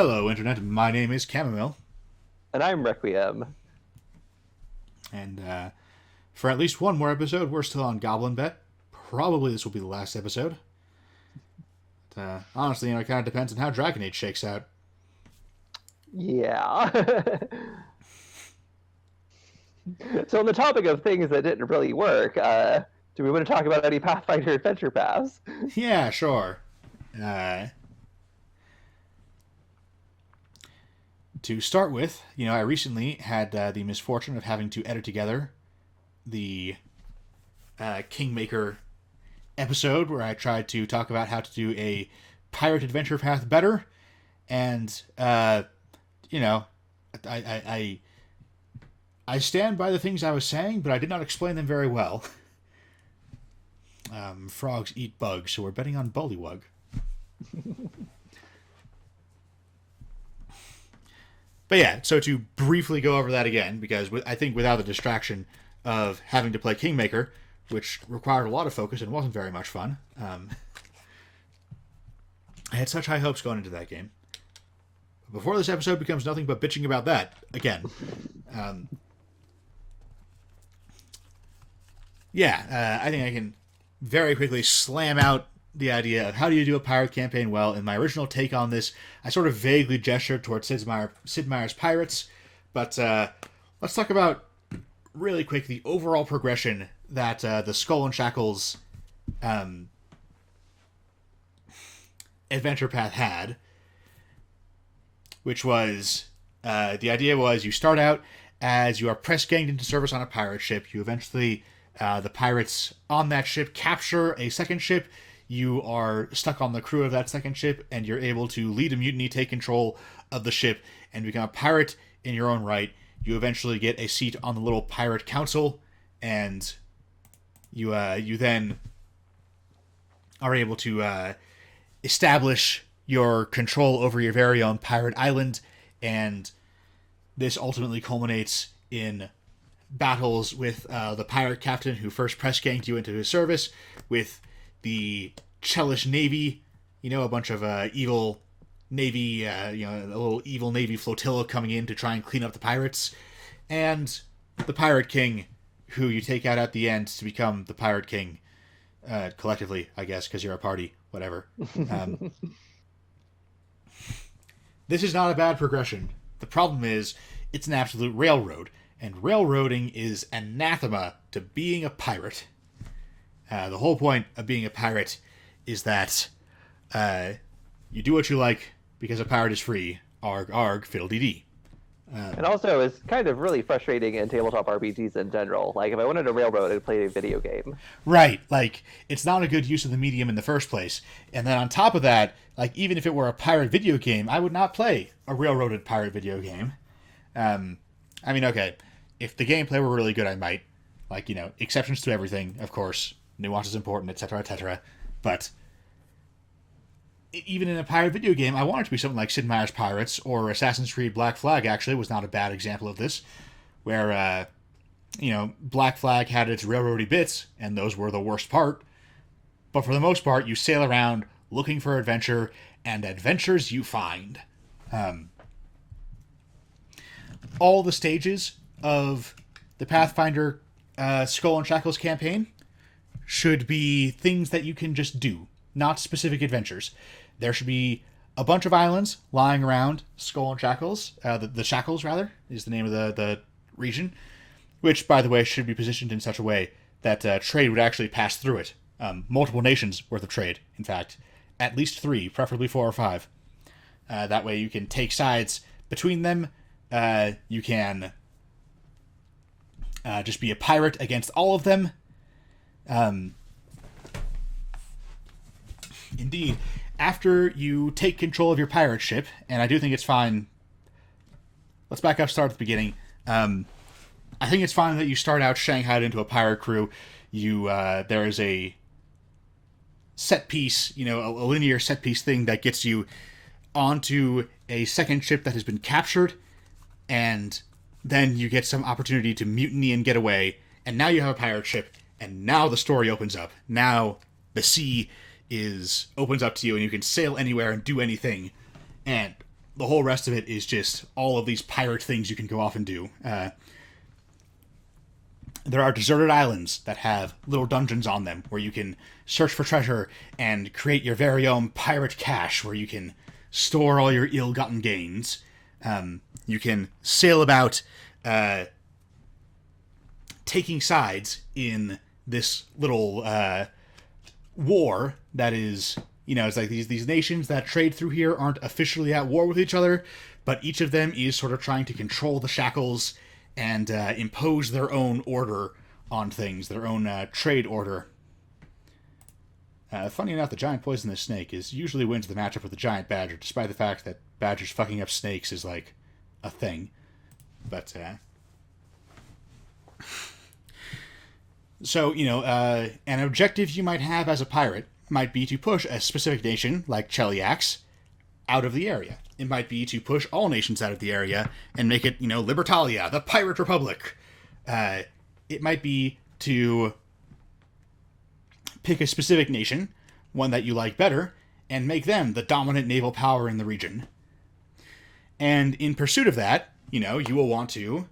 Hello, Internet. My name is Chamomile. And I'm Requiem. And for at least one more episode, we're still on Goblin Bet. Probably this will be the last episode. But, honestly, it kind of depends on how Dragon Age shakes out. Yeah. So on the topic of things that didn't really work, do we want to talk about any Pathfinder adventure paths? Yeah, sure. To start with, I recently had the misfortune of having to edit together the Kingmaker episode where I tried to talk about how to do a pirate adventure path better. And, I stand by the things I was saying, but I did not explain them very well. Frogs eat bugs, so we're betting on Bullywug. But yeah, so to briefly go over that again, because I think without the distraction of having to play Kingmaker, which required a lot of focus and wasn't very much fun, I had such high hopes going into that game. Before this episode becomes nothing but bitching about that, again. I think I can very quickly slam out the idea of how do you do a pirate campaign well. In my original take on this, I sort of vaguely gestured towards Sid Meier's Pirates, but let's talk about really quick the overall progression that the Skull and Shackles adventure path had, which was the idea was you start out as you are press ganged into service on a pirate ship. You eventually, the pirates on that ship capture a second ship. You are stuck on the crew of that second ship, and you're able to lead a mutiny, take control of the ship, and become a pirate in your own right. You eventually get a seat on the little pirate council, and you then are able to establish your control over your very own pirate island, and this ultimately culminates in battles with the pirate captain who first press ganged you into his service, with the Chelish Navy, a bunch of evil Navy, a little evil Navy flotilla coming in to try and clean up the pirates, and the Pirate King, who you take out at the end to become the Pirate King, collectively, I guess, because you're a party, whatever. This is not a bad progression. The problem is, it's an absolute railroad, and railroading is anathema to being a pirate. The whole point of being a pirate is that you do what you like because a pirate is free. Arg, arg, fiddle-dee-dee. And also, it's kind of really frustrating in tabletop RPGs in general. Like, if I wanted a railroad, I'd play a video game. Right, it's not a good use of the medium in the first place. And then on top of that, even if it were a pirate video game, I would not play a railroaded pirate video game. Okay, if the gameplay were really good, I might. Exceptions to everything, of course. Nuance is important, etc., etc. But even in a pirate video game, I want it to be something like Sid Meier's Pirates, or Assassin's Creed Black Flag, actually, was not a bad example of this, where, Black Flag had its railroady bits, and those were the worst part. But for the most part, you sail around looking for adventure, and adventures you find. All the stages of the Pathfinder Skull and Shackles campaign should be things that you can just do, not specific adventures. There should be a bunch of islands lying around Skull and Shackles. The Shackles, rather, is the name of the region, which, by the way, should be positioned in such a way that trade would actually pass through it. Multiple nations worth of trade, in fact. At least 3, preferably 4 or 5. That way you can take sides between them. You can just be a pirate against all of them. Indeed, after you take control of your pirate ship, and I do think it's fine. Let's back up, start at the beginning. I think it's fine that you start out shanghaied into a pirate crew. There is a set piece, a linear set piece thing that gets you onto a second ship that has been captured, and then you get some opportunity to mutiny and get away, and now you have a pirate ship. And now the story opens up. Now the sea opens up to you, and you can sail anywhere and do anything. And the whole rest of it is just all of these pirate things you can go off and do. There are deserted islands that have little dungeons on them where you can search for treasure and create your very own pirate cache where you can store all your ill-gotten gains. You can sail about taking sides in this little war that is, it's like these nations that trade through here aren't officially at war with each other, but each of them is sort of trying to control the shackles and impose their own order on things, their own trade order. Funny enough, the giant poisonous snake usually wins the matchup with the giant badger, despite the fact that badgers fucking up snakes is like a thing. But so an objective you might have as a pirate might be to push a specific nation like Cheliax out of the area. It might be to push all nations out of the area and make it, Libertalia, the Pirate Republic. It might be to pick a specific nation, one that you like better, and make them the dominant naval power in the region. And in pursuit of that, you will want to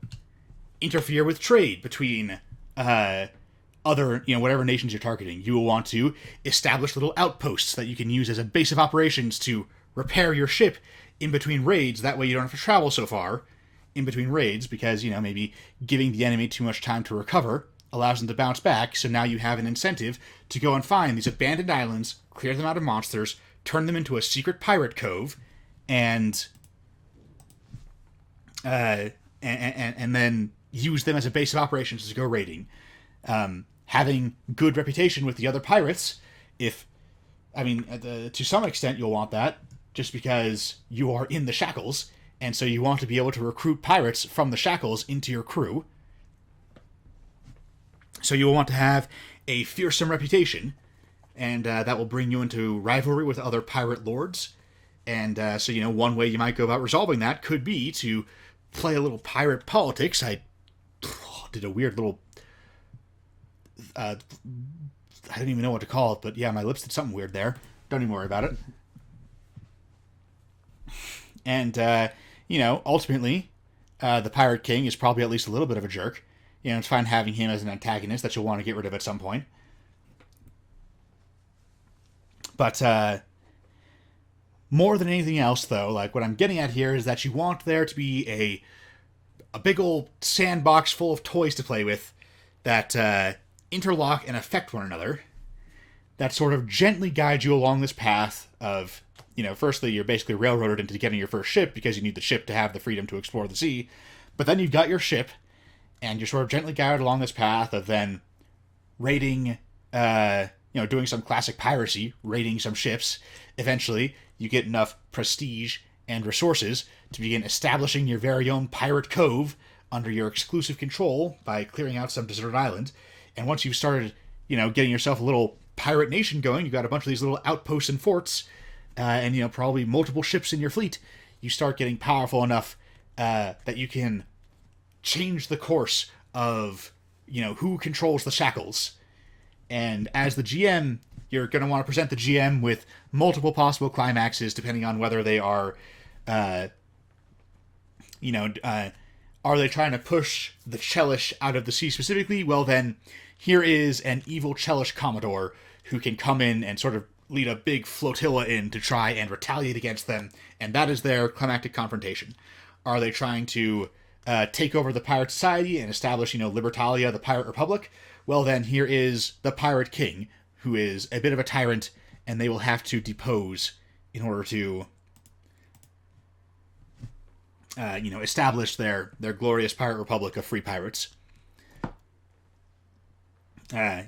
interfere with trade between other, whatever nations you're targeting. You will want to establish little outposts that you can use as a base of operations to repair your ship in between raids. That way you don't have to travel so far in between raids because, maybe giving the enemy too much time to recover allows them to bounce back. So now you have an incentive to go and find these abandoned islands, clear them out of monsters, turn them into a secret pirate cove, and then use them as a base of operations to go raiding. Having good reputation with the other pirates, to some extent you'll want that, just because you are in the shackles, and so you want to be able to recruit pirates from the shackles into your crew. So you will want to have a fearsome reputation, and that will bring you into rivalry with other pirate lords. And so one way you might go about resolving that could be to play a little pirate politics. I did a weird little... I don't even know what to call it, but yeah, my lips did something weird there. Don't even worry about it. And, ultimately, the Pirate King is probably at least a little bit of a jerk. It's fine having him as an antagonist that you'll want to get rid of at some point. But, more than anything else, though, like, what I'm getting at here is that you want there to be a big old sandbox full of toys to play with that, interlock and affect one another, that sort of gently guide you along this path of, firstly, you're basically railroaded into getting your first ship because you need the ship to have the freedom to explore the sea, but then you've got your ship, and you're sort of gently guided along this path of then raiding, doing some classic piracy, raiding some ships. Eventually, you get enough prestige and resources to begin establishing your very own pirate cove under your exclusive control by clearing out some deserted island. And once you've started, getting yourself a little pirate nation going, you've got a bunch of these little outposts and forts, and, probably multiple ships in your fleet, you start getting powerful enough that you can change the course of, who controls the shackles. And as the GM, you're going to want to present the GM with multiple possible climaxes, depending on whether they are, are they trying to push the Chelish out of the sea specifically? Well, then, here is an evil Chelish Commodore who can come in and sort of lead a big flotilla in to try and retaliate against them, and that is their climactic confrontation. Are they trying to take over the pirate society and establish, Libertalia, the pirate republic? Well, then, here is the Pirate King, who is a bit of a tyrant, and they will have to depose in order to establish their glorious pirate republic of free pirates. I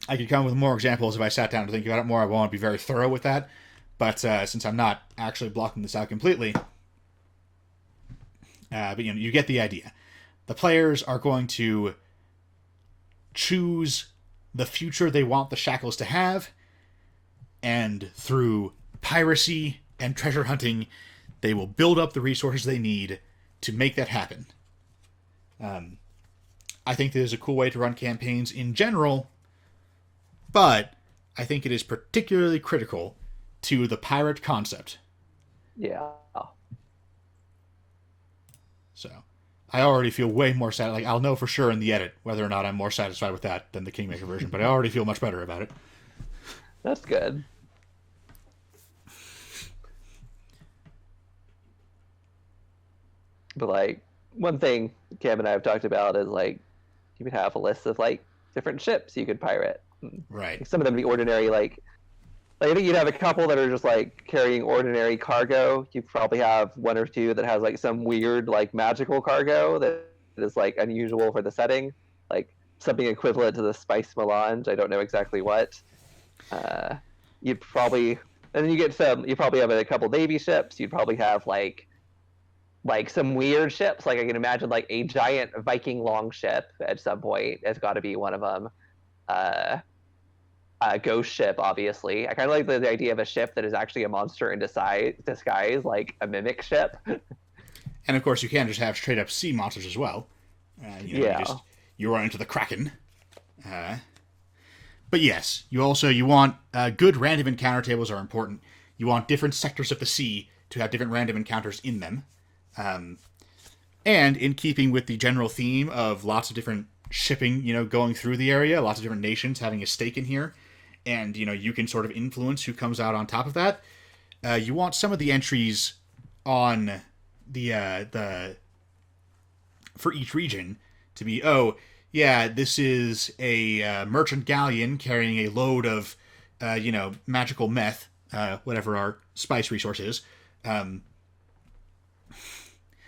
could come with more examples if I sat down to think about it more. I want to be very thorough with that. But since I'm not actually blocking this out completely, but you get the idea. The players are going to choose the future they want the shackles to have, and through piracy and treasure hunting, they will build up the resources they need to make that happen. I think that is a cool way to run campaigns in general, but I think it is particularly critical to the pirate concept. Yeah. So I already feel way more sad. Like, I'll know for sure in the edit whether or not I'm more satisfied with that than the Kingmaker version, but I already feel much better about it. That's good. But like one thing Cam and I have talked about is like you could have a list of like different ships you could pirate. Right. Some of them be ordinary, like I think you'd have a couple that are just like carrying ordinary cargo. You probably have one or two that has like some weird like magical cargo that is like unusual for the setting, like something equivalent to the spice melange. I don't know exactly what. You'd probably, and then you get some. You probably have a couple navy ships. You'd probably have like some weird ships. Like I can imagine like a giant Viking longship at some point. It's got to be one of them. A ghost ship, obviously. I kind of like the idea of a ship that is actually a monster in disguise, like a mimic ship. And of course, you can just have straight up sea monsters as well. Yeah. You run into the Kraken. But yes, you want good random encounter tables are important. You want different sectors of the sea to have different random encounters in them. And in keeping with the general theme of lots of different shipping, going through the area, lots of different nations having a stake in here, and you can sort of influence who comes out on top of that. You want some of the entries on the for each region to be, oh yeah, this is a merchant galleon carrying a load of magical meth, whatever our spice resource is.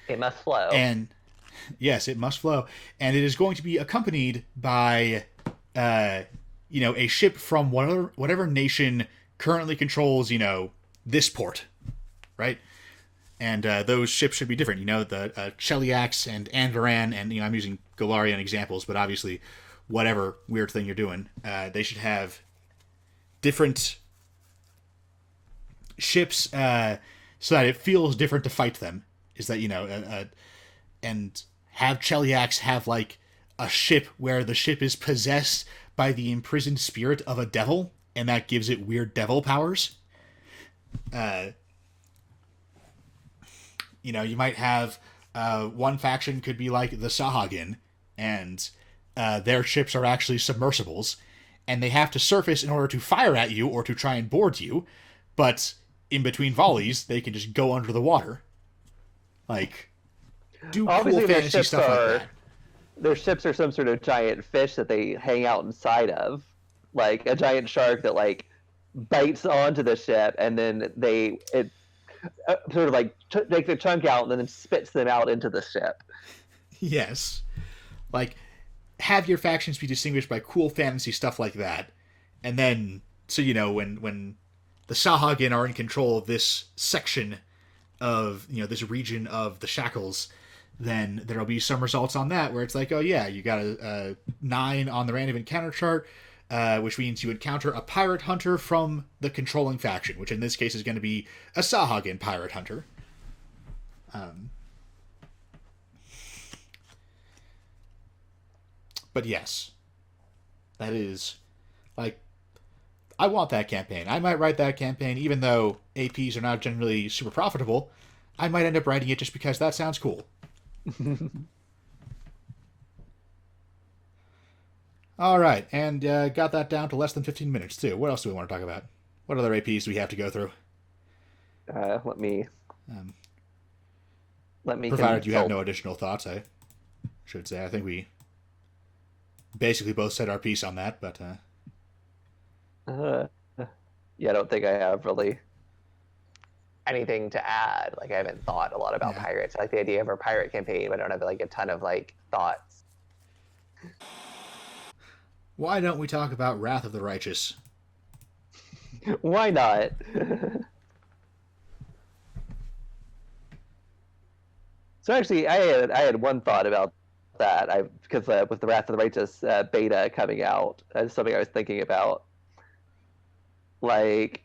It must flow. And yes, it must flow, and it is going to be accompanied by a ship from whatever nation currently controls this port, right? And those ships should be different. The Cheliax and Andoran, and I'm using Golarion examples, but obviously whatever weird thing you're doing, they should have different ships so that it feels different to fight them. Is that and have Cheliax have like a ship where the ship is possessed by the imprisoned spirit of a devil, and that gives it weird devil powers. You might have one faction could be like the Sahagin, and their ships are actually submersibles, and they have to surface in order to fire at you or to try and board you, but in between volleys, they can just go under the water. Like, do Obviously, cool fantasy stuff like that. Their ships are some sort of giant fish that they hang out inside of, like a giant shark that like bites onto the ship, and then it sort of like takes a chunk out and then spits them out into the ship. Yes, like have your factions be distinguished by cool fantasy stuff like that, and then so when the Sahagin are in control of this section of this region of the Shackles, then there'll be some results on that where it's like, oh yeah, you got a 9 on the random encounter chart, which means you encounter a pirate hunter from the controlling faction, which in this case is going to be a Sahagin pirate hunter. But yes, that is like, I want that campaign. I might write that campaign, even though APs are not generally super profitable. I might end up writing it just because that sounds cool. All right, and got that down to less than 15 minutes, too. What else do we want to talk about? What other APs do we have to go through? Let me provided you have no additional thoughts, I should say. I think we basically both said our piece on that, but... yeah, I don't think I have really anything to add. Like, I haven't thought a lot about pirates. I like the idea of a pirate campaign, but I don't have like a ton of like thoughts. Why don't we talk about Wrath of the Righteous? Why not? So actually, I had one thought about that. Because with the Wrath of the Righteous beta coming out, that's something I was thinking about. Like,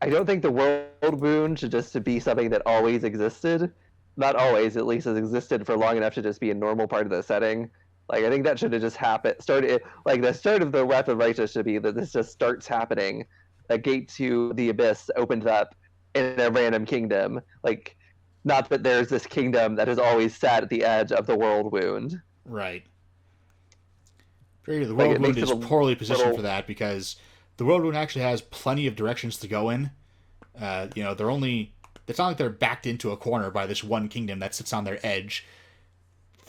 I don't think the world wound should just be something that always existed. Not always, at least has existed for long enough to just be a normal part of the setting. Like I think that should have just happened. Started like the start of the Wrath of Righteous should be that this just starts happening. A gate to the abyss opens up in a random kingdom. Like not that there's this kingdom that has always sat at the edge of the world wound. Right. The Like World it Wound makes it is a poorly positioned for little. that because the World Wound actually has plenty of directions to go in. They're only. It's not like they're backed into a corner by this one kingdom that sits on their edge.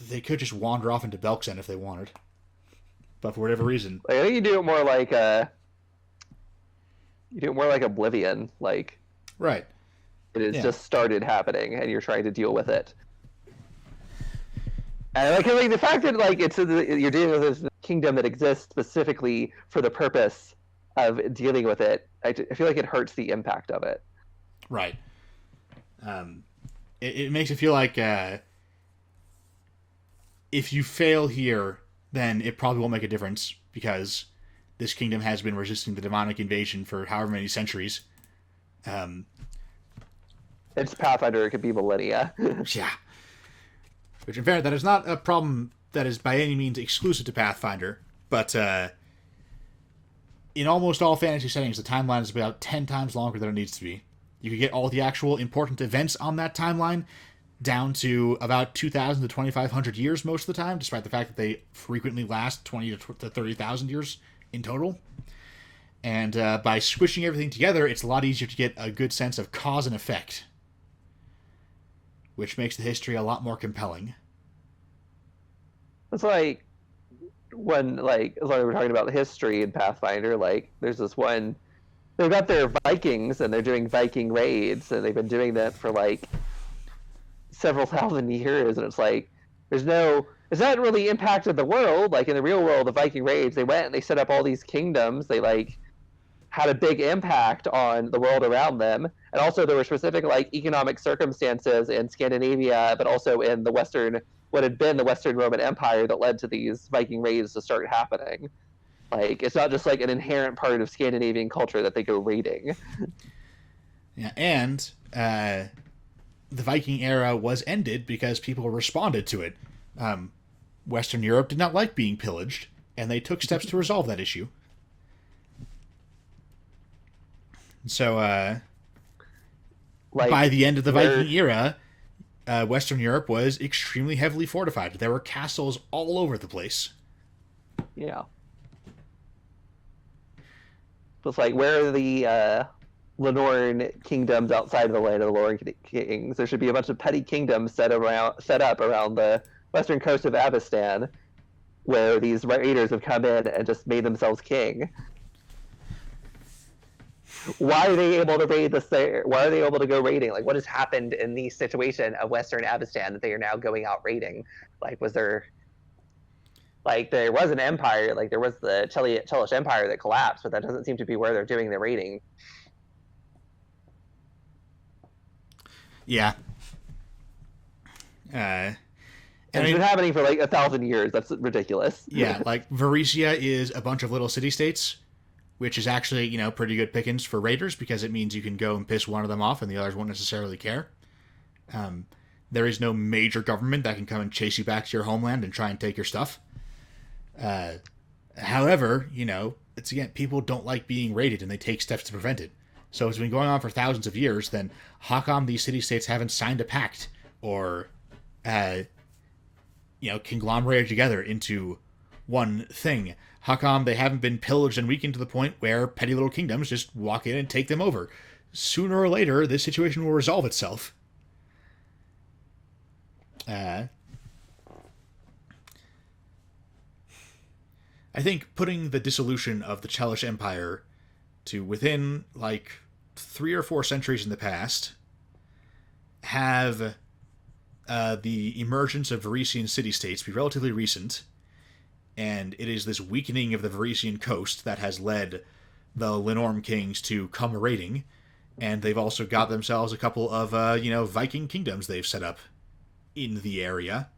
They could just wander off into Belkzen if they wanted. But for whatever reason. Like I think you do it more like you do it more like Oblivion. Like Right. it has Yeah. just started happening, and you're trying to deal with it. And like the fact that like you're dealing with this kingdom that exists specifically for the purpose of dealing with it, I feel like it hurts the impact of it. Right. It makes it feel like if you fail here, then it probably won't make a difference because this kingdom has been resisting the demonic invasion for however many centuries. Um, It's Pathfinder; it could be millennia. yeah. Which, in fairness, that is not a problem that is by any means exclusive to Pathfinder, but in almost all fantasy settings, the timeline is about 10 times longer than it needs to be. You could get all the actual important events on that timeline down to about 2,000 to 2,500 years most of the time, despite the fact that they frequently last 20 to 30,000 years in total. And by squishing everything together, it's a lot easier to get a good sense of cause and effect, which makes the history a lot more compelling. It's like when like as long as we're talking about history in Pathfinder, like there's this one. They've got their Vikings and they're doing Viking raids, and they've been doing that for like several thousand years, and it's like it's not really impacted the world. Like in the real world, the Viking raids, they went and they set up all these kingdoms. They like had a big impact on the world around them, and also there were specific like economic circumstances in Scandinavia, but also in the what had been the Western Roman Empire that led to these Viking raids to start happening. Like it's not just like an inherent part of Scandinavian culture that they go raiding. Yeah, and the Viking era was ended because people responded to it. Western Europe did not like being pillaged, and they took steps to resolve that issue. So, Like by the end of the Viking era, Western Europe was extremely heavily fortified. There were castles all over the place. yeah. It's like where are the Lenorn kingdoms outside of the land of the Lenorn kings? There should be a bunch of petty kingdoms set up around the western coast of Abystan, where these raiders have come in and just made themselves king. Why are they able to raid this there? Why are they able to go raiding? Like, what has happened in the situation of Western Abystan that they are now going out raiding? Like, there was an empire, like there was the Chelish Empire that collapsed, but that doesn't seem to be where they're doing the raiding. Yeah. And it's been happening for like 1,000 years. That's ridiculous. Yeah, like Varesia is a bunch of little city-states, which is actually, pretty good pickings for raiders because it means you can go and piss one of them off and the others won't necessarily care. There is no major government that can come and chase you back to your homeland and try and take your stuff. However, it's again, people don't like being raided and they take steps to prevent it. So it's been going on for thousands of years, then how come these city-states haven't signed a pact or, conglomerated together into one thing? How come they haven't been pillaged and weakened to the point where petty little kingdoms just walk in and take them over? Sooner or later, this situation will resolve itself. I think putting the dissolution of the Chelish Empire to within, 3 or 4 centuries in the past, have the emergence of Varesian city-states be relatively recent, and it is this weakening of the Varesian coast that has led the Lenorm kings to come raiding, and they've also got themselves a couple of, Viking kingdoms they've set up in the area.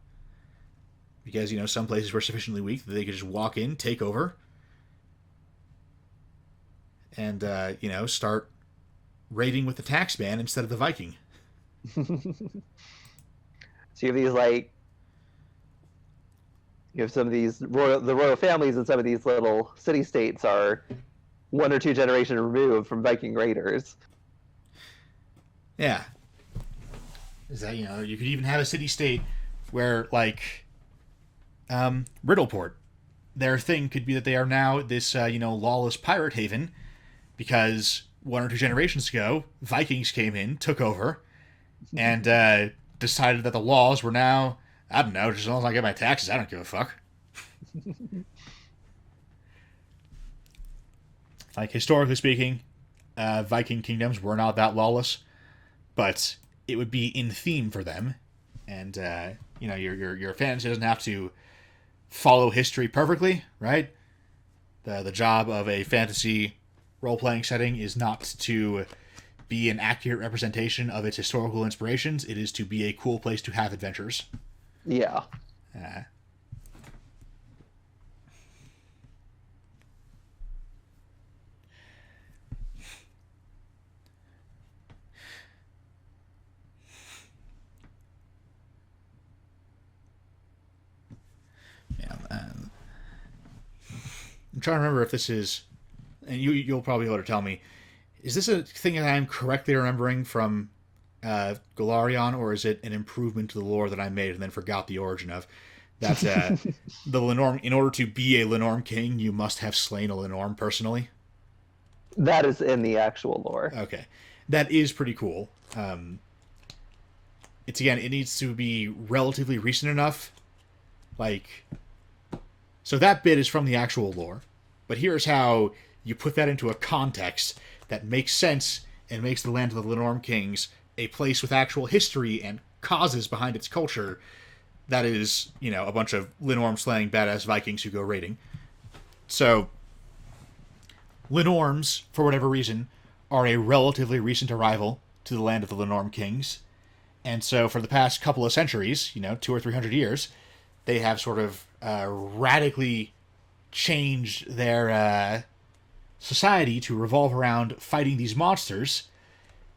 Because, some places were sufficiently weak that they could just walk in, take over, and, start raiding with the taxman instead of the Viking. So you have these, You have some of the royal families in some of these little city states are one or two generations removed from Viking raiders. Yeah, is that you could even have a city state where like Riddleport, their thing could be that they are now this lawless pirate haven because one or two generations ago Vikings came in, took over, and decided that the laws were now, I don't know, just as long as I get my taxes, I don't give a fuck. Like historically speaking, Viking kingdoms were not that lawless, but it would be in theme for them, and your fantasy doesn't have to follow history perfectly, right? The job of a fantasy role playing setting is not to be an accurate representation of its historical inspirations. It is to be a cool place to have adventures. Yeah. Uh, yeah, I'm trying to remember if this is, and you'll probably be able to tell me. Is this a thing that I'm correctly remembering from Golarion, or is it an improvement to the lore that I made and then forgot the origin of? That the Lenorm, in order to be a Lenorm king, you must have slain a Lenorm personally. That is in the actual lore. Okay, that is pretty cool. It's again, it needs to be relatively recent enough, like, so that bit is from the actual lore, but here's how you put that into a context that makes sense and makes the land of the Lenorm kings a place with actual history and causes behind its culture. That is, a bunch of Lenorm slaying badass Vikings who go raiding. So, Lenorms, for whatever reason, are a relatively recent arrival to the land of the Lenorm kings. And so, for the past couple of centuries, 200 or 300 years, they have sort of radically changed their society to revolve around fighting these monsters.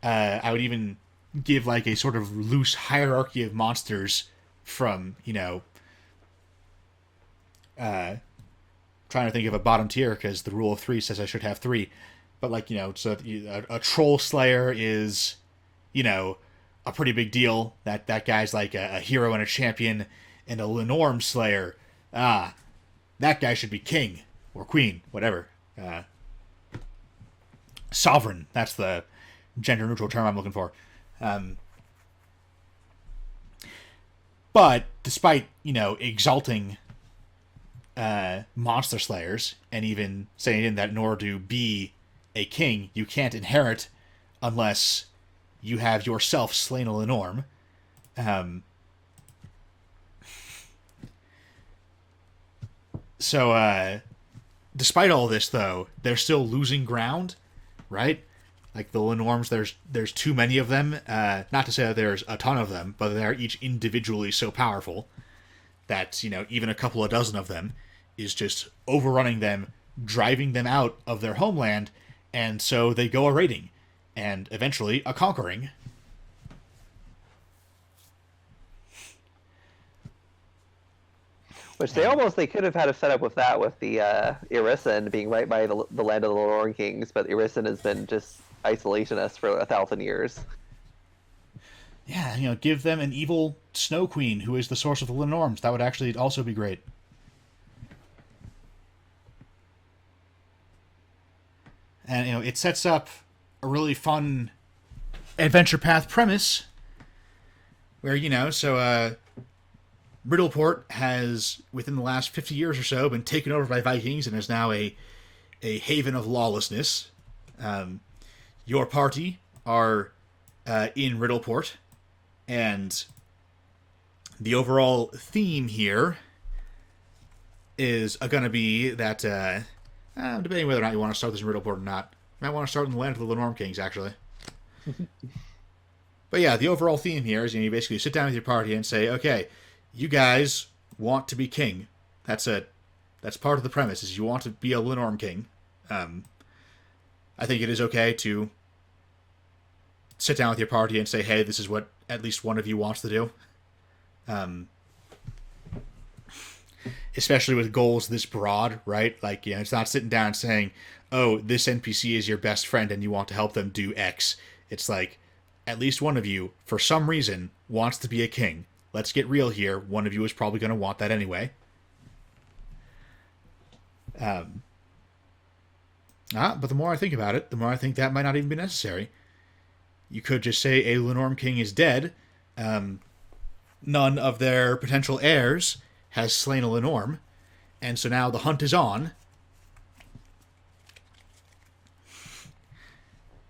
I would even give like a sort of loose hierarchy of monsters from, trying to think of a bottom tier because the rule of three says I should have three. But like, so a troll slayer is, a pretty big deal. That guy's like a hero and a champion. And a Lenorm slayer, that guy should be king or queen, whatever. Sovereign, that's the gender neutral term I'm looking for. But despite, exalting monster slayers and even saying that in order to be a king, you can't inherit unless you have yourself slain a Lenorm. So, despite all this, though, they're still losing ground, right? Like the Lenorms, there's too many of them. Not to say that there's a ton of them, but they're each individually so powerful that even a couple of dozen of them is just overrunning them, driving them out of their homeland, and so they go a raiding, and eventually a conquering. Which they could have had a setup with that with the Irisin being right by the land of the Lenorm kings, but Irisin has been just isolationist for 1,000 years. Yeah, give them an evil snow queen who is the source of the Lenorms. That would actually also be great. And it sets up a really fun adventure path premise where Riddleport has, within the last 50 years or so, been taken over by Vikings and is now a haven of lawlessness. Your party are in Riddleport, and the overall theme here is going to be that, I'm debating whether or not you want to start this in Riddleport or not. You might want to start in the land of the Lenorm Kings, actually. But yeah, the overall theme here is you basically sit down with your party and say, okay, you guys want to be king. That's it. That's part of the premise, is you want to be a Lenorm king. I think it is okay to sit down with your party and say, hey, this is what at least one of you wants to do. especially with goals this broad, right? Like, it's not sitting down and saying, oh, this NPC is your best friend and you want to help them do X. It's like, at least one of you, for some reason, wants to be a king. Let's get real here. One of you is probably going to want that anyway. But the more I think about it, the more I think that might not even be necessary. You could just say a Lenorm king is dead. None of their potential heirs has slain a Lenorm, and so now the hunt is on.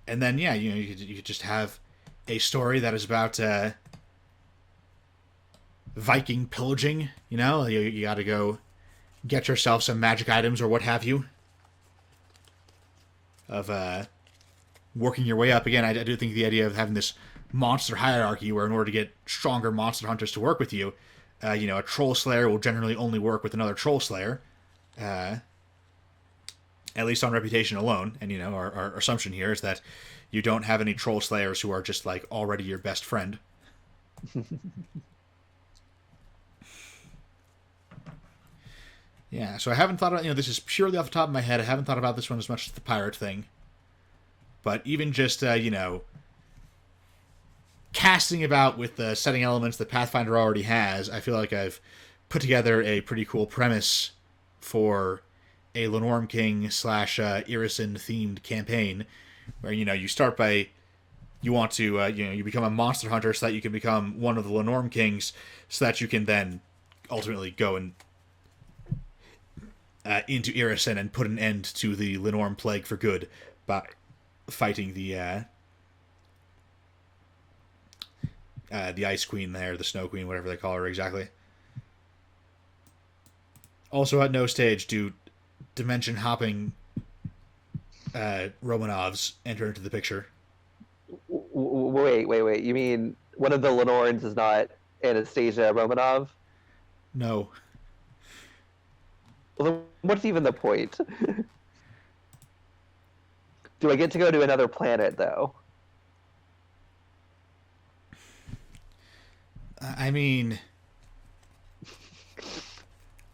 And then, yeah, you could just have a story that is about Viking pillaging. You got to go get yourself some magic items or what have you. Of working your way up. Again, I do think the idea of having this monster hierarchy where in order to get stronger monster hunters to work with you, a troll slayer will generally only work with another troll slayer, at least on reputation alone. And, our assumption here is that you don't have any troll slayers who are just, like, already your best friend. Yeah, so I haven't thought about, this is purely off the top of my head. I haven't thought about this one as much as the pirate thing. But even just, casting about with the setting elements that Pathfinder already has, I feel like I've put together a pretty cool premise for a Lenorm King / Irison themed campaign, where, you start by, you want to, you become a monster hunter so that you can become one of the Lenorm Kings, so that you can then ultimately go and into Irison and put an end to the Lenorm plague for good by fighting the Ice Queen there, the Snow Queen, whatever they call her exactly. Also, at no stage do dimension hopping Romanovs enter into the picture. Wait. You mean one of the Lenorns is not Anastasia Romanov? No. Well, then what's even the point? Do I get to go to another planet, though? I mean,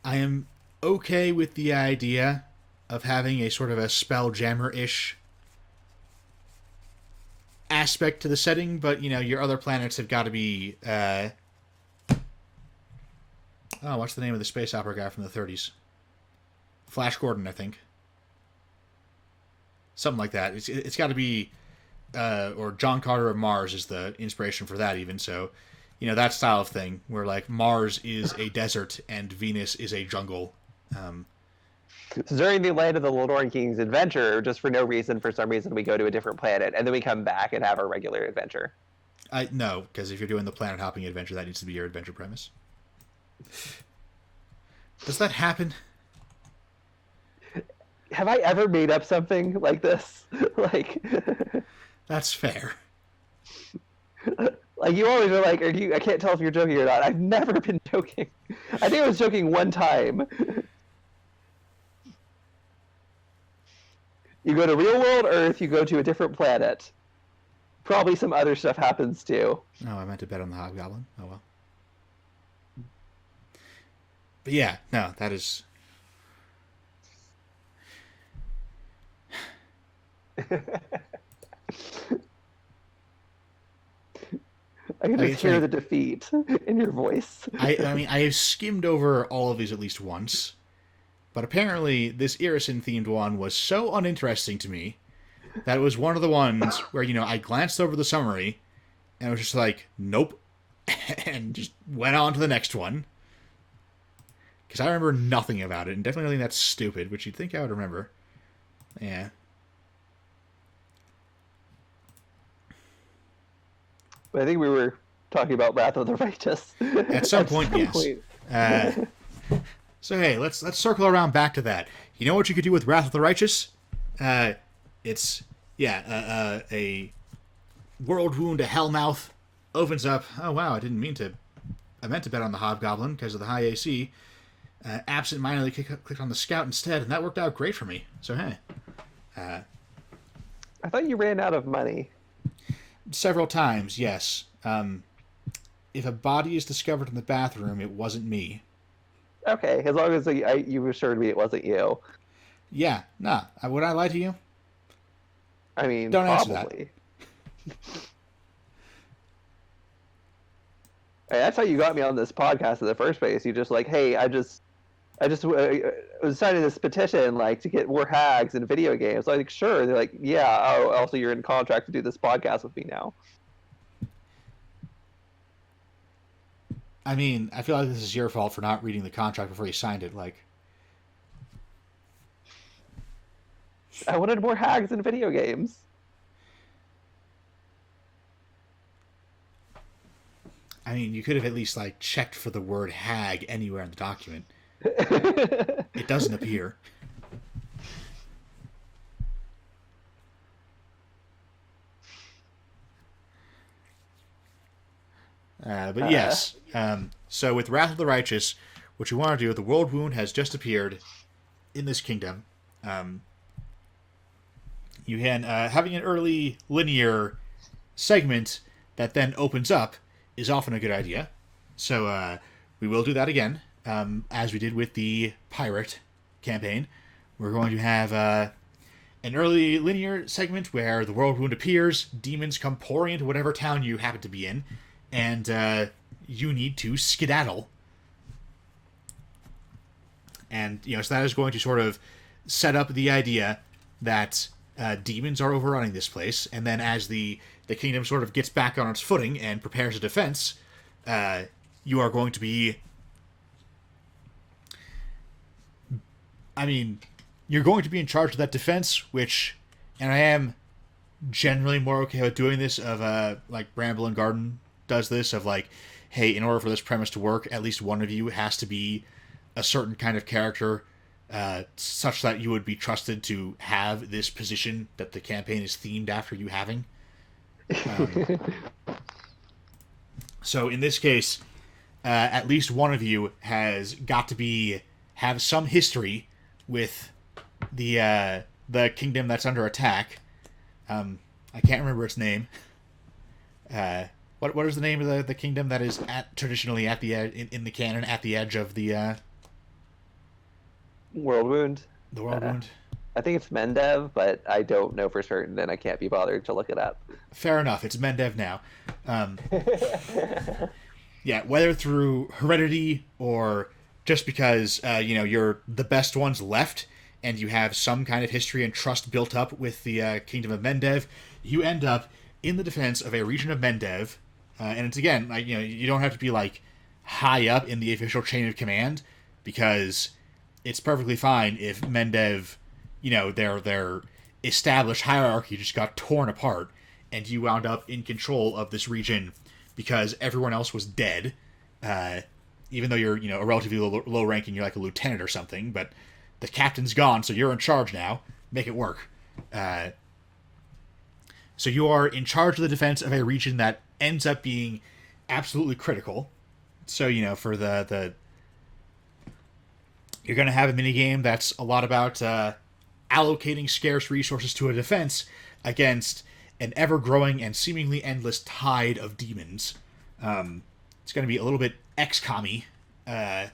I am okay with the idea of having a sort of a Spelljammer-ish aspect to the setting, but, your other planets have got to be... what's the name of the space opera guy from the 30s? Flash Gordon, I think. Something like that. It's got to be, or John Carter of Mars is the inspiration for that even, so, that style of thing, where, like, Mars is a desert and Venus is a jungle. During the Land of the Lenorm King's adventure, just for no reason, for some reason, we go to a different planet, and then we come back and have our regular adventure. No, because if you're doing the planet hopping adventure, that needs to be your adventure premise. Does that happen? Have I ever made up something like this? That's fair. Like, you always are like, I can't tell if you're joking or not. I've never been joking. I think I was joking one time. You go to real world Earth, you go to a different planet. Probably some other stuff happens too. Oh, I meant to bet on the Hobgoblin. Oh well. But yeah, no, that is... I can just hear the defeat in your voice. I mean, I have skimmed over all of these at least once, but apparently this Irison-themed one was so uninteresting to me that it was one of the ones where, I glanced over the summary, and I was just like, nope, and just went on to the next one. Because I remember nothing about it, and definitely nothing that's stupid, which you'd think I would remember. Yeah. I think we were talking about Wrath of the Righteous. At some point, yes. So hey, let's circle around back to that. You know what you could do with Wrath of the Righteous? It's a world wound, a hellmouth opens up. Oh wow, I meant to bet on the Hobgoblin because of the high AC. Absent-mindedly clicked on the Scout instead, and that worked out great for me. So hey. I thought you ran out of money. Several times, yes. If a body is discovered in the bathroom, it wasn't me. Okay, as long as you assured me it wasn't you. Yeah, nah. Would I lie to you? I mean, Don't answer that. probably. Hey, that's how you got me on this podcast in the first place. You just like, hey, I just was signing this petition like to get more hags in video games. Like, sure. They're like, yeah. Oh, also you're in contract to do this podcast with me now. I mean, I feel like this is your fault for not reading the contract before you signed it. Like, I wanted more hags in video games. I mean, you could have at least like checked for the word hag anywhere in the document. It doesn't appear. But uh, yes, so with Wrath of the Righteous, what you want to do, the World Wound has just appeared in this kingdom. Um, you can having an early linear segment that then opens up is often a good idea. So we will do that again, as we did with the pirate campaign. We're going to have an early linear segment where the World Wound appears, demons come pouring into whatever town you happen to be in, and you need to skedaddle. And so that is going to sort of set up the idea that demons are overrunning this place, and then as the kingdom sort of gets back on its footing and prepares a defense, you are going to be. I mean, you're going to be in charge of that defense, which, and I am generally more okay with doing this. Of like Bramble and Garden does this of like, hey, in order for this premise to work, at least one of you has to be a certain kind of character, such that you would be trusted to have this position that the campaign is themed after you having. Um, so in this case, at least one of you has got to have some history with the kingdom that's under attack. I can't remember its name. What is the name of the kingdom that is traditionally at the edge in the canon at the edge of World Wound. the World Wound? I think it's Mendev, but I don't know for certain, and I can't be bothered to look it up. Fair enough. It's Mendev now. Yeah, whether through heredity or just because you're the best ones left, and you have some kind of history and trust built up with the kingdom of Mendev, you end up in the defense of a region of Mendev, and it's again like you don't have to be like high up in the official chain of command, because it's perfectly fine if Mendev, their established hierarchy just got torn apart, and you wound up in control of this region because everyone else was dead. Even though you're a relatively low ranking, you're like a lieutenant or something, but the captain's gone, so you're in charge now. Make it work. So you are in charge of the defense of a region that ends up being absolutely critical. So for the you're going to have a minigame that's a lot about allocating scarce resources to a defense against an ever-growing and seemingly endless tide of demons. It's going to be a little bit XCOM-y,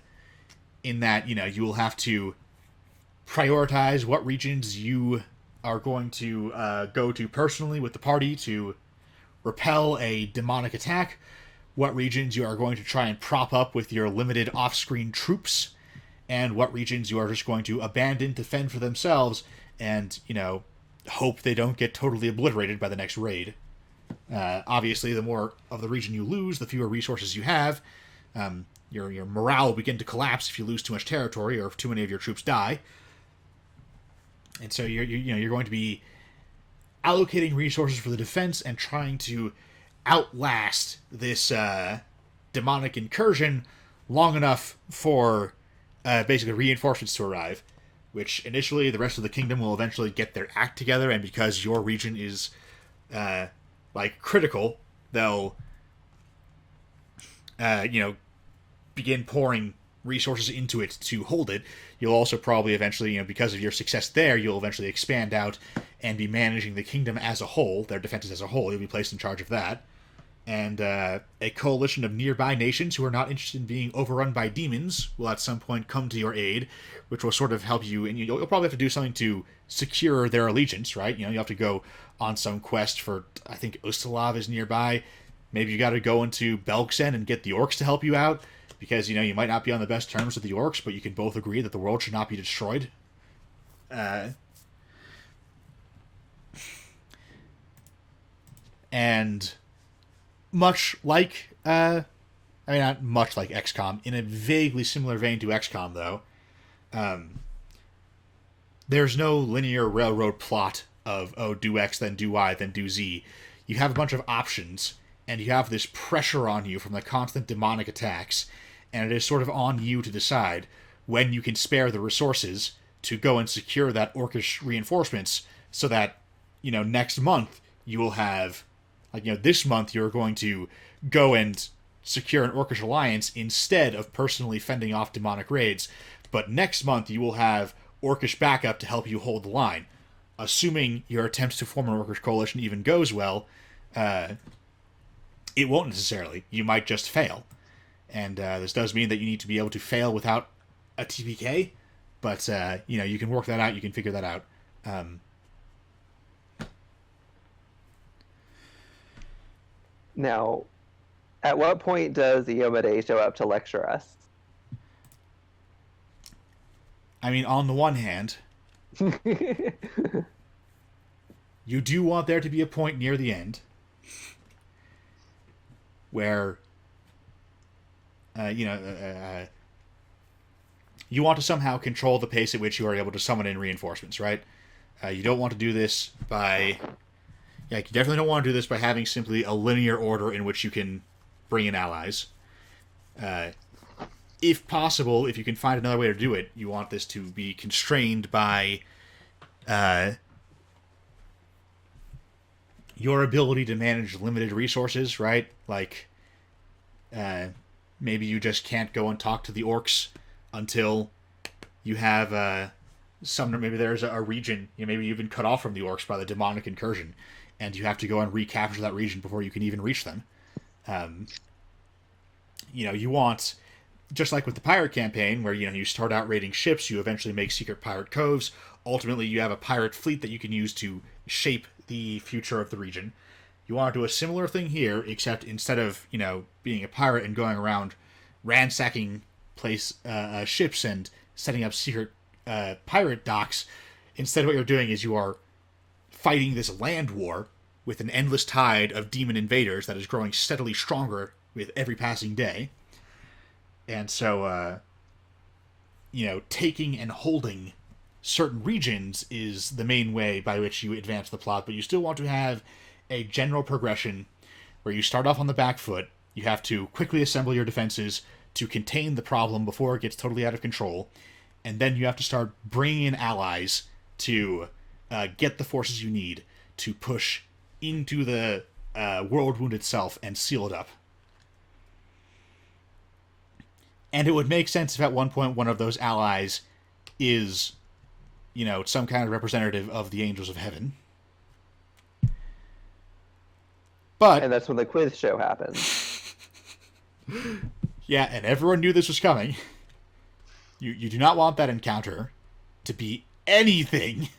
in that, you will have to prioritize what regions you are going to go to personally with the party to repel a demonic attack, what regions you are going to try and prop up with your limited off-screen troops, and what regions you are just going to abandon to fend for themselves and, hope they don't get totally obliterated by the next raid. Obviously, the more of the region you lose, the fewer resources you have. Your morale will begin to collapse if you lose too much territory or if too many of your troops die. And so you're going to be allocating resources for the defense and trying to outlast this demonic incursion long enough for basically reinforcements to arrive, which initially the rest of the kingdom will eventually get their act together, and because your region is critical, they'll begin pouring resources into it to hold it. You'll also probably eventually, because of your success there, you'll eventually expand out and be managing the kingdom as a whole, their defenses as a whole. You'll be placed in charge of that. and a coalition of nearby nations who are not interested in being overrun by demons will at some point come to your aid, which will sort of help you, and you'll probably have to do something to secure their allegiance, right? You have to go on some quest for, I think Ustalav is nearby. Maybe you got to go into Belgsen and get the orcs to help you out, because, you might not be on the best terms with the orcs, but you can both agree that the world should not be destroyed. And much like, not much like XCOM, in a vaguely similar vein to XCOM, though, there's no linear railroad plot of, do X, then do Y, then do Z. You have a bunch of options, and you have this pressure on you from the constant demonic attacks, and it is sort of on you to decide when you can spare the resources to go and secure that orcish reinforcements, so that, next month you will have, this month you're going to go and secure an orcish alliance instead of personally fending off demonic raids, but next month you will have orcish backup to help you hold the line. Assuming your attempts to form an orcish coalition even goes well, it won't necessarily. You might just fail. And this does mean that you need to be able to fail without a TPK, but, you can work that out, you can figure that out. Now, at what point does Iomade show up to lecture us? On the one hand, you do want there to be a point near the end where, you want to somehow control the pace at which you are able to summon in reinforcements, right? You don't want to do this by... Yeah, you definitely don't want to do this by having simply a linear order in which you can bring in allies. If possible, if you can find another way to do it, you want this to be constrained by your ability to manage limited resources, right? Like, maybe you just can't go and talk to the orcs until you have maybe there's a region, maybe you've been cut off from the orcs by the demonic incursion, and you have to go and recapture that region before you can even reach them. You want, just like with the pirate campaign, where, you start out raiding ships, you eventually make secret pirate coves, ultimately you have a pirate fleet that you can use to shape the future of the region. You want to do a similar thing here, except instead of, being a pirate and going around ransacking ships and setting up secret pirate docks, instead what you're doing is you are fighting this land war with an endless tide of demon invaders that is growing steadily stronger with every passing day. And so, taking and holding certain regions is the main way by which you advance the plot, but you still want to have a general progression where you start off on the back foot, you have to quickly assemble your defenses to contain the problem before it gets totally out of control, and then you have to start bringing in allies to get the forces you need to push into the world wound itself and seal it up. And it would make sense if at one point one of those allies is, some kind of representative of the angels of heaven. But... And that's when the quiz show happens. Yeah, and everyone knew this was coming. You do not want that encounter to be anything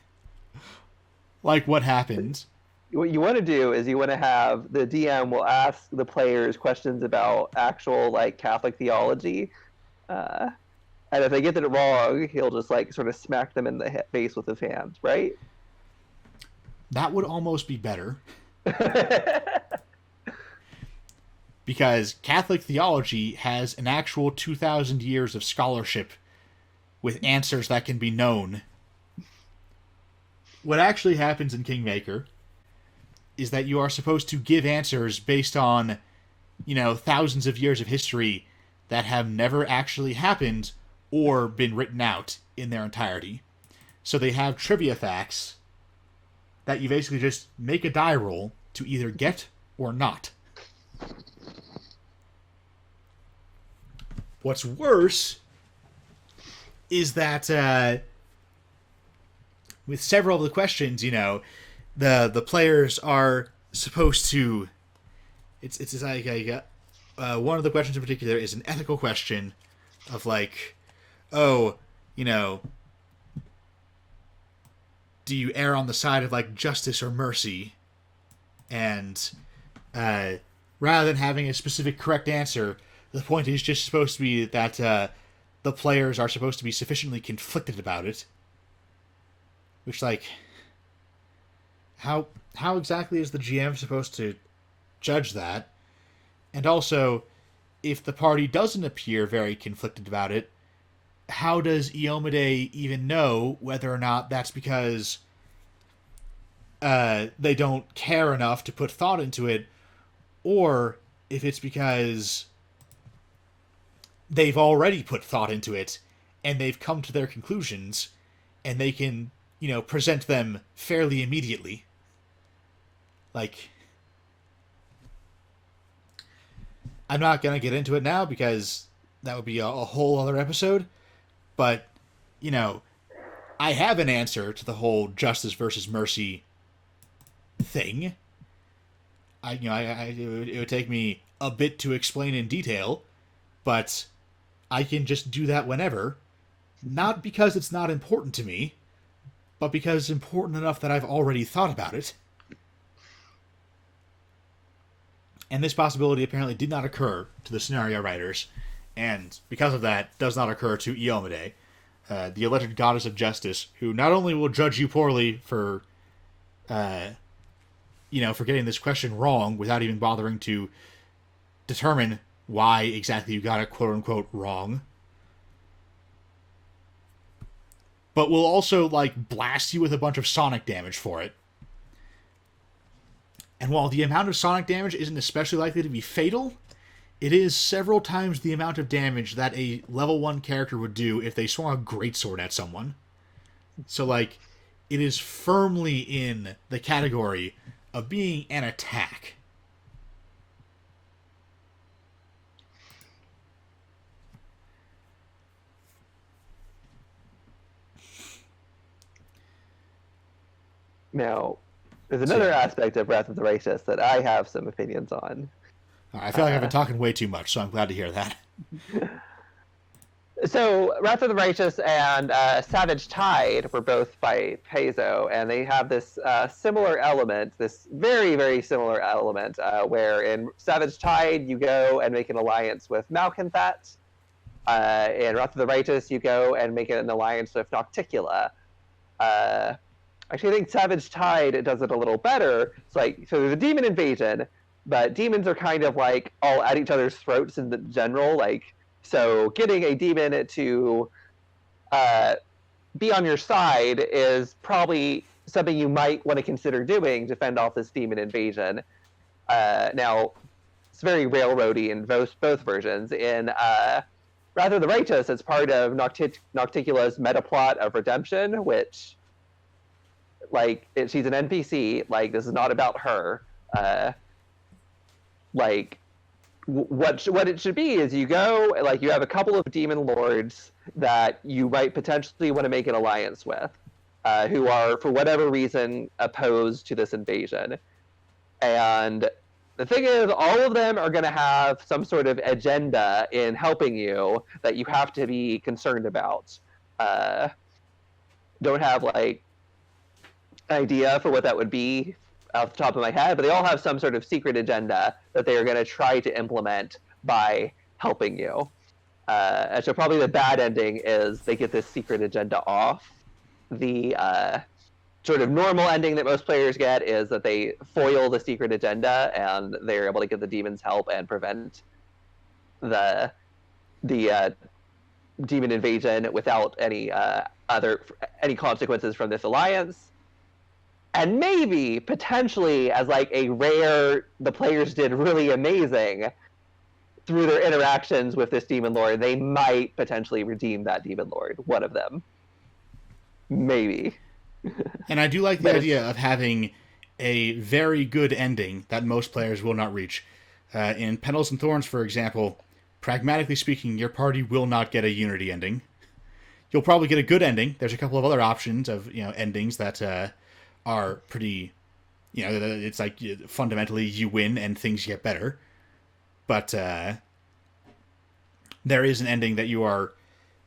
like what happened. What you want to do is you want to have the DM will ask the players questions about actual Catholic theology, and if they get it wrong, he'll just sort of smack them in the face with his hands, right? That would almost be better. Because Catholic theology has an actual 2,000 years of scholarship with answers that can be known. What actually happens in Kingmaker is that you are supposed to give answers based on, thousands of years of history that have never actually happened or been written out in their entirety. So they have trivia facts that you basically just make a die roll to either get or not. What's worse is that with several of the questions, the players are supposed to It's like one of the questions in particular is an ethical question of like, oh, you know, do you err on the side of like justice or mercy? And uh, rather than having a specific correct answer, the point is just supposed to be that the players are supposed to be sufficiently conflicted about it. Which, like, how exactly is the GM supposed to judge that? And also, if the party doesn't appear very conflicted about it, how does Iomade even know whether or not that's because they don't care enough to put thought into it, or if it's because they've already put thought into it and they've come to their conclusions and they can, present them fairly immediately. Like, I'm not going to get into it now because that would be a whole other episode, but, I have an answer to the whole justice versus mercy thing. It would take me a bit to explain in detail, but I can just do that whenever. Not because it's not important to me, but because it's important enough that I've already thought about it. And this possibility apparently did not occur to the scenario writers, and because of that, does not occur to Iomade, the alleged goddess of justice, who not only will judge you poorly for, for getting this question wrong without even bothering to determine why exactly you got it quote-unquote wrong, but will also, like, blast you with a bunch of sonic damage for it. And while the amount of sonic damage isn't especially likely to be fatal, it is several times the amount of damage that a level 1 character would do if they swung a greatsword at someone. So, like, it is firmly in the category of being an attack. Now, there's another aspect of Wrath of the Righteous that I have some opinions on. I feel like I've been talking way too much, so I'm glad to hear that. So, Wrath of the Righteous and Savage Tide were both by Paizo, and they have this similar element, this very, very similar element, where in Savage Tide you go and make an alliance with Malkanthat. In Wrath of the Righteous you go and make an alliance with Nocticula. Actually, I think Savage Tide does it a little better. It's like, so there's a demon invasion, but demons are kind of like all at each other's throats in the general, like, so getting a demon to be on your side is probably something you might want to consider doing to fend off this demon invasion. Now, it's very railroady in both versions. In Wrath of the Righteous, it's part of Nocticula's meta plot of redemption, which, like, she's an NPC. Like, this is not about her. What it should be is you go, like, you have a couple of demon lords that you might potentially want to make an alliance with, who are, for whatever reason, opposed to this invasion. And the thing is, all of them are going to have some sort of agenda in helping you that you have to be concerned about. Don't have, like, an idea for what that would be off the top of my head, but they all have some sort of secret agenda that they are going to try to implement by helping you. And so probably the bad ending is they get this secret agenda off. The sort of normal ending that most players get is that they foil the secret agenda and they're able to get the demons help and prevent the demon invasion without any consequences from this alliance. And maybe, potentially, as like a rare, the players did really amazing through their interactions with this demon lord, they might potentially redeem that demon lord, one of them. Maybe. And I do like the idea of having a very good ending that most players will not reach. In Petals and Thorns, for example, pragmatically speaking, your party will not get a unity ending. You'll probably get a good ending. There's a couple of other options of endings that are pretty You know, it's like fundamentally you win and things get better. But there is an ending that you are,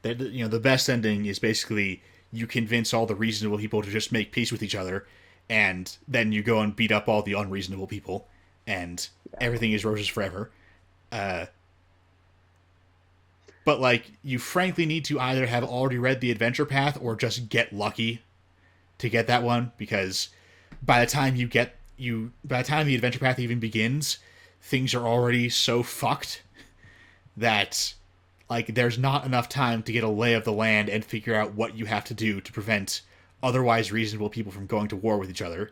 that you know, the best ending is basically you convince all the reasonable people to just make peace with each other, and then you go and beat up all the unreasonable people, and Yeah. everything is roses forever. Uh, but like, you frankly need to either have already read the adventure path or just get lucky to get that one, because by the time by the time the adventure path even begins, things are already so fucked that like there's not enough time to get a lay of the land and figure out what you have to do to prevent otherwise reasonable people from going to war with each other.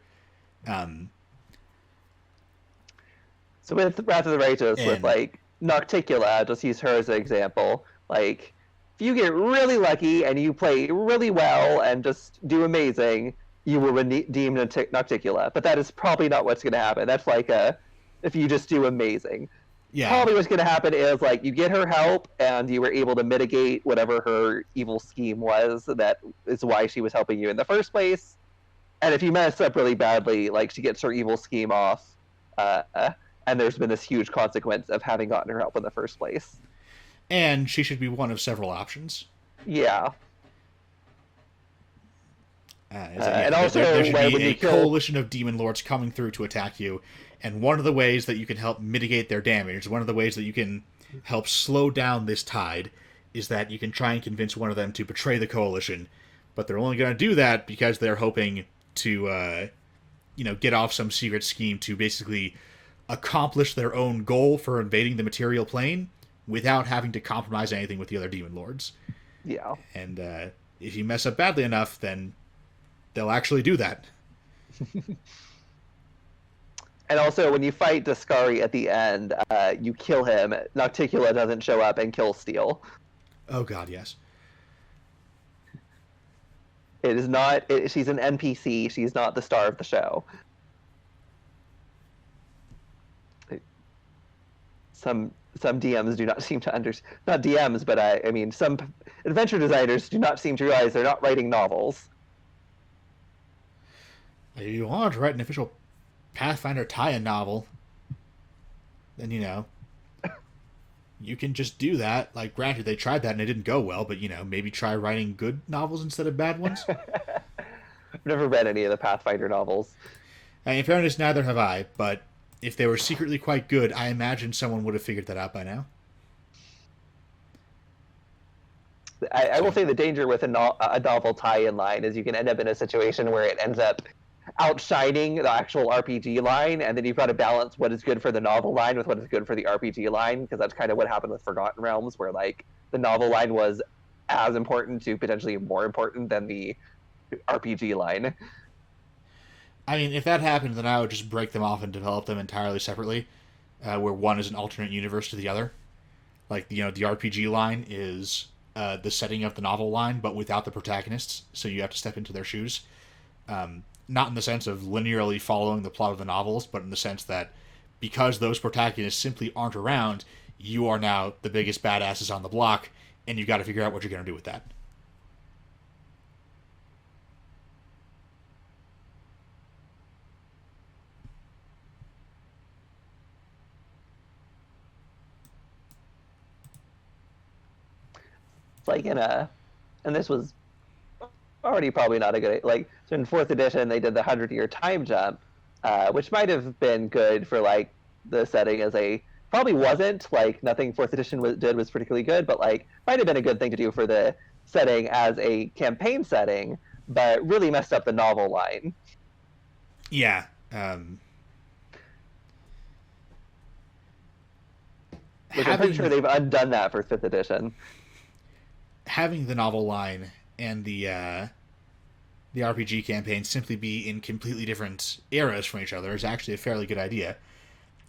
Um, So with Wrath of the Righteous, with and like Nocticula, just use her as an example. Like, if you get really lucky and you play really well and just do amazing, you will redeem Nocticula. But that is probably not what's going to happen. That's like a if you just do amazing. yeah, Probably what's going to happen is like you get her help and you were able to mitigate whatever her evil scheme was. That is why she was helping you in the first place. And if you mess up really badly, like she gets her evil scheme off, uh, and there's been this huge consequence of having gotten her help in the first place. and she should be one of several options. Yeah. Yeah, And there also, should when be you a kill, coalition of demon lords coming through to attack you, and one of the ways that you can help mitigate their damage, one of the ways that you can help slow down this tide, is that you can try and convince one of them to betray the coalition. But they're only going to do that because they're hoping to, get off some secret scheme to basically accomplish their own goal for invading the material plane without having to compromise anything with the other demon lords. yeah. And if you mess up badly enough, then they'll actually do that. And also, when you fight Dascari at the end, you kill him. Nocticula doesn't show up and kill Steel. Oh god, yes. It is not. She's an NPC. She's not the star of the show. Some DMs do not seem to understand. Not DMs, but I mean, some adventure designers do not seem to realize they're not writing novels. If you want to write an official Pathfinder tie-in novel, then you can just do that. Like, granted, they tried that and it didn't go well, but maybe try writing good novels instead of bad ones. I've never read any of the Pathfinder novels. And in fairness, neither have I. But if they were secretly quite good, I imagine someone would have figured that out by now. I will say the danger with a novel tie-in line is you can end up in a situation where it ends up outshining the actual RPG line, and then you've got to balance what is good for the novel line with what is good for the RPG line, because that's kind of what happened with Forgotten Realms, where like the novel line was as important to potentially more important than the RPG line. I mean, if that happened, then I would just break them off and develop them entirely separately, where one is an alternate universe to the other. Like, the RPG line is the setting of the novel line, but without the protagonists, so you have to step into their shoes. Not in the sense of linearly following the plot of the novels, but in the sense that because those protagonists simply aren't around, you are now the biggest badasses on the block, and you've got to figure out what you're going to do with that. It's like and this was already probably not a good, like, so in fourth edition they did the 100-year time jump, which might have been good for like the setting as a, probably wasn't, like nothing fourth edition did was particularly good, but like might have been a good thing to do for the setting as a campaign setting, but really messed up the novel line. Yeah. Which I'm pretty sure they've undone that for fifth edition. Having the novel line and the RPG campaign simply be in completely different eras from each other is actually a fairly good idea.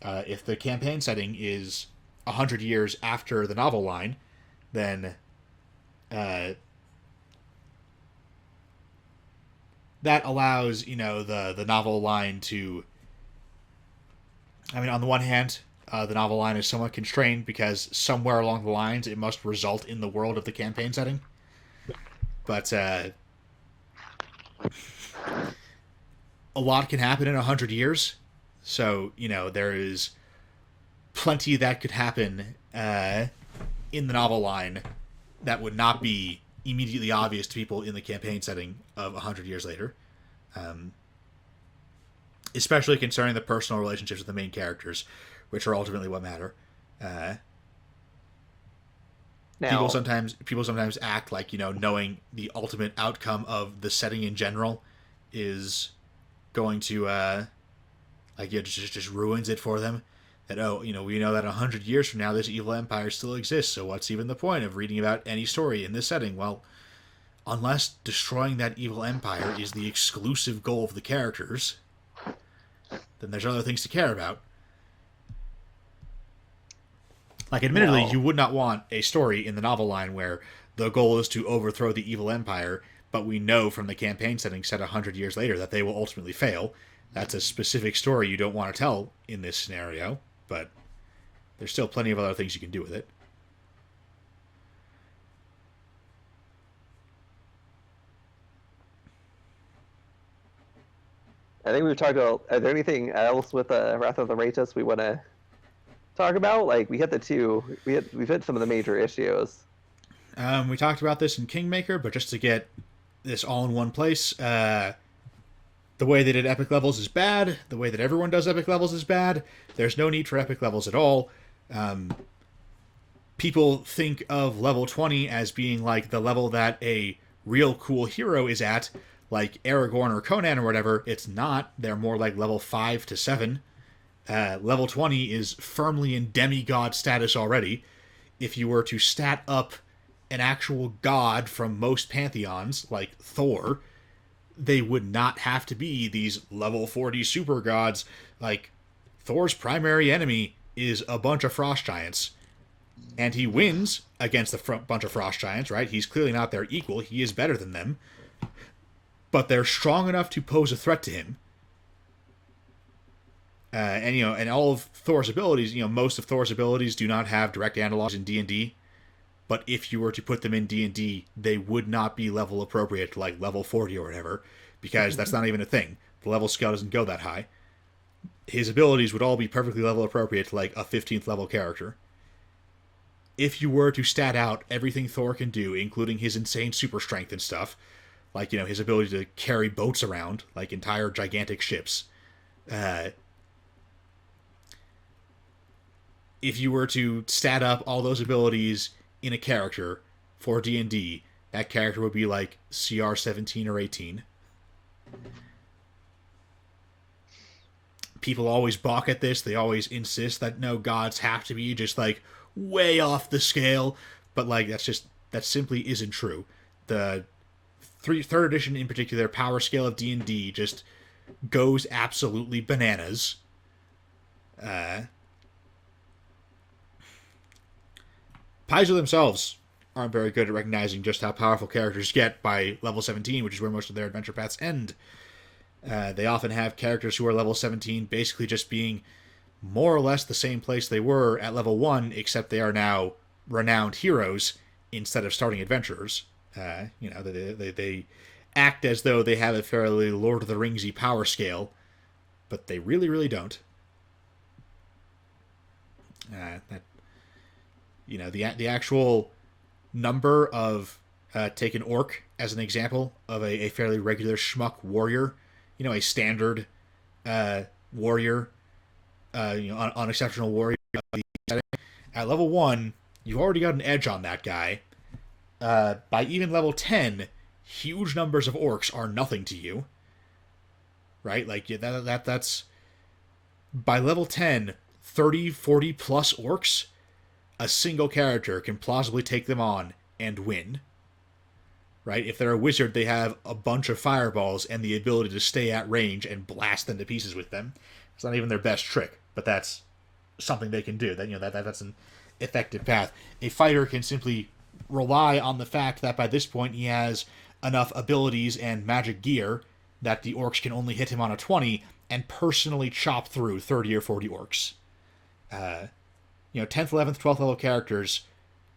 If the campaign setting is 100 years after the novel line, then that allows the novel line to. I mean, on the one hand, the novel line is somewhat constrained because somewhere along the lines it must result in the world of the campaign setting. But a lot can happen in 100 years. So, there is plenty that could happen in the novel line that would not be immediately obvious to people in the campaign setting of 100 years later. Um, Especially concerning the personal relationships with the main characters, which are ultimately what matter. Uh, people Now, sometimes people sometimes act like knowing the ultimate outcome of the setting in general is going to just ruins it for them. That we know that 100 years from now this evil empire still exists. So what's even the point of reading about any story in this setting? Well, unless destroying that evil empire is the exclusive goal of the characters, then there's other things to care about. Like, admittedly, now, you would not want a story in the novel line where the goal is to overthrow the evil empire, but we know from the campaign setting set 100 years later that they will ultimately fail. That's a specific story you don't want to tell in this scenario, but there's still plenty of other things you can do with it. I think we've talked about. Are there anything else with Wrath of the Righteous we want to talk about? Like we hit the two. We've hit some of the major issues. We talked about this in Kingmaker, but just to get this all in one place, the way they did epic levels is bad. The way that everyone does epic levels is bad. There's no need for epic levels at all. People think of level 20 as being like the level that a real cool hero is at, like Aragorn or Conan or whatever. It's not. They're more like level 5 to 7. Level 20 is firmly in demigod status already. If you were to stat up an actual god from most pantheons, like Thor, they would not have to be these level 40 super gods. Like, Thor's primary enemy is a bunch of frost giants. And he wins against a bunch of frost giants, right? He's clearly not their equal. He is better than them. But they're strong enough to pose a threat to him. And all of Thor's abilities, most of Thor's abilities do not have direct analogs in D&D. But if you were to put them in D&D, they would not be level appropriate, like level 40 or whatever, because that's not even a thing. The level scale doesn't go that high. His abilities would all be perfectly level appropriate to like a 15th level character. If you were to stat out everything Thor can do, including his insane super strength and stuff, like, his ability to carry boats around, like entire gigantic ships, if you were to stat up all those abilities in a character for D&D, that character would be like CR 17 or 18. People always balk at this. They always insist that no, gods have to be just like way off the scale, but like that simply isn't true. The third edition in particular power scale of D&D just goes absolutely bananas. Paizo themselves aren't very good at recognizing just how powerful characters get by level 17, which is where most of their adventure paths end. They often have characters who are level 17 basically just being more or less the same place they were at level 1, except they are now renowned heroes instead of starting adventurers. They act as though they have a fairly Lord of the Ringsy power scale, but they really, really don't. The actual number of take an orc as an example of a fairly regular schmuck warrior, a standard warrior, unexceptional warrior. At level 1, you've already got an edge on that guy. By even level 10, huge numbers of orcs are nothing to you. Right? Like, that's... By level 10, 30, 40 plus orcs, a single character can plausibly take them on and win. Right? If they're a wizard, they have a bunch of fireballs and the ability to stay at range and blast them to pieces with them. It's not even their best trick, but that's something they can do. That's an effective path. A fighter can simply rely on the fact that by this point he has enough abilities and magic gear that the orcs can only hit him on a 20 and personally chop through 30 or 40 orcs. 10th, 11th, 12th level characters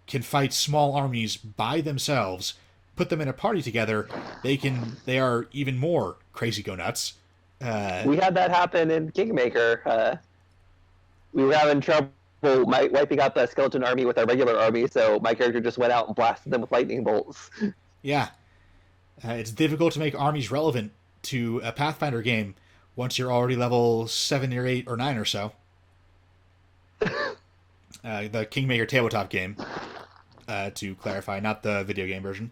can fight small armies by themselves. Put them in a party together, they are even more crazy go nuts. We had that happen in Kingmaker. We were having trouble wiping out the skeleton army with our regular army, so my character just went out and blasted them with lightning bolts. Yeah, it's difficult to make armies relevant to a Pathfinder game once you're already level 7 or 8 or 9 or so. The Kingmaker tabletop game, to clarify, not the video game version.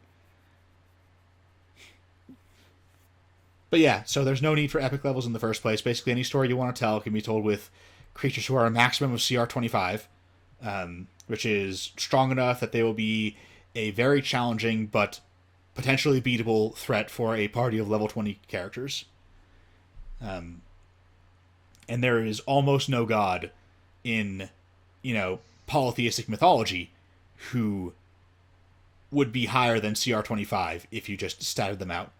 But yeah, so there's no need for epic levels in the first place. Basically, any story you want to tell can be told with creatures who are a maximum of CR 25, which is strong enough that they will be a very challenging but potentially beatable threat for a party of level 20 characters. And there is almost no god in, polytheistic mythology who would be higher than CR 25 if you just statted them out.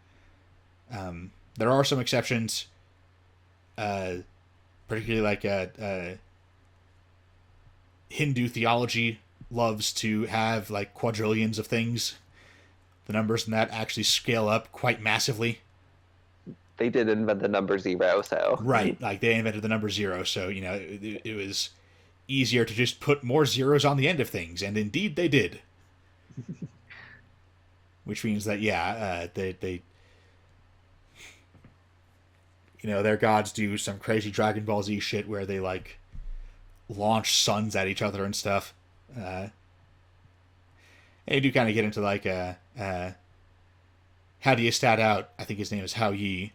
There are some exceptions, particularly like Hindu theology loves to have like quadrillions of things. The numbers in that actually scale up quite massively. They did invent the number 0, so... Right, like they invented the number 0, so, it was easier to just put more zeros on the end of things, and indeed they did. Which means that, they their gods do some crazy Dragon Ball Z shit where they, like, launch suns at each other and stuff. They do kind of get into, like, how do you stat out? I think his name is Hao Yi,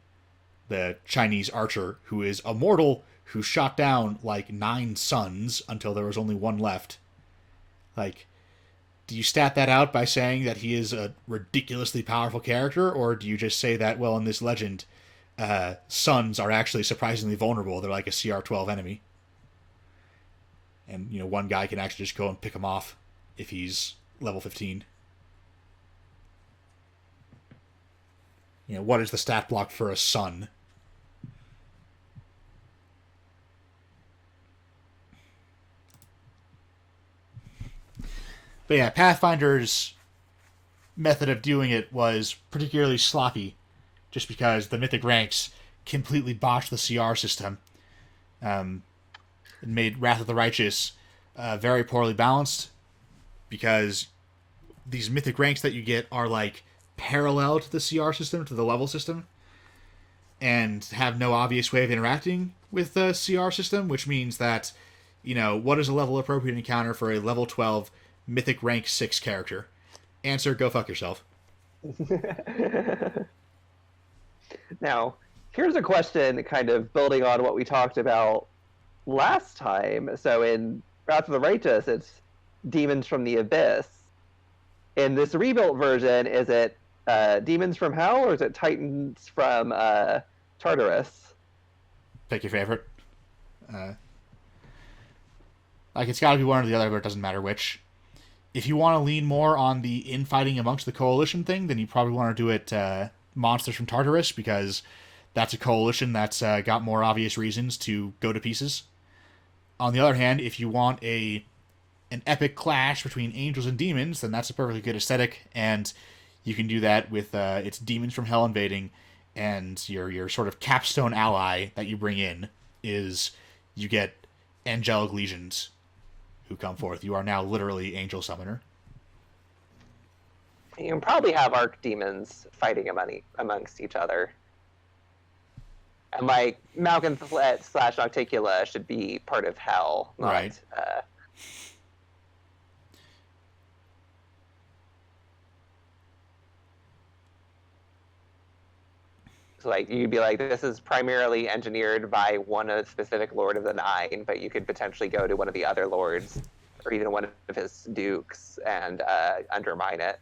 the Chinese archer, who is immortal, who shot down, like, 9 suns until there was only one left. Like, do you stat that out by saying that he is a ridiculously powerful character, or do you just say that, well, in this legend, suns are actually surprisingly vulnerable? They're like a CR 12 enemy. And, one guy can actually just go and pick him off if he's level 15. What is the stat block for a sun? But yeah, Pathfinder's method of doing it was particularly sloppy, just because the mythic ranks completely botched the CR system. It made Wrath of the Righteous very poorly balanced, because these mythic ranks that you get are like parallel to the CR system, to the level system, and have no obvious way of interacting with the CR system, which means that, what is a level appropriate encounter for a level 12 mythic rank 6 character? Answer, go fuck yourself. Now, here's a question kind of building on what we talked about last time. So in Wrath of the Righteous, it's demons from the abyss. In this rebuilt version, is it demons from hell, or is it titans from Tartarus? Pick your favorite. It's got to be one or the other, but it doesn't matter which. If you want to lean more on the infighting amongst the coalition thing, then you probably want to do it monsters from Tartarus, because that's a coalition that's got more obvious reasons to go to pieces. On the other hand, if you want an epic clash between angels and demons, then that's a perfectly good aesthetic, and you can do that with its demons from hell invading, and your sort of capstone ally that you bring in is you get angelic legions who come forth. You are now literally angel summoner. You can probably have archdemons fighting amongst each other. And like Malkin / Nocticula should be part of hell, not right. So like you'd be like, this is primarily engineered by one specific Lord of the Nine, but you could potentially go to one of the other lords, or even one of his dukes, and undermine it.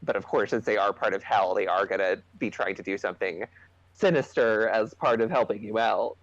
But of course, since they are part of hell, they are going to be trying to do something sinister as part of helping you out.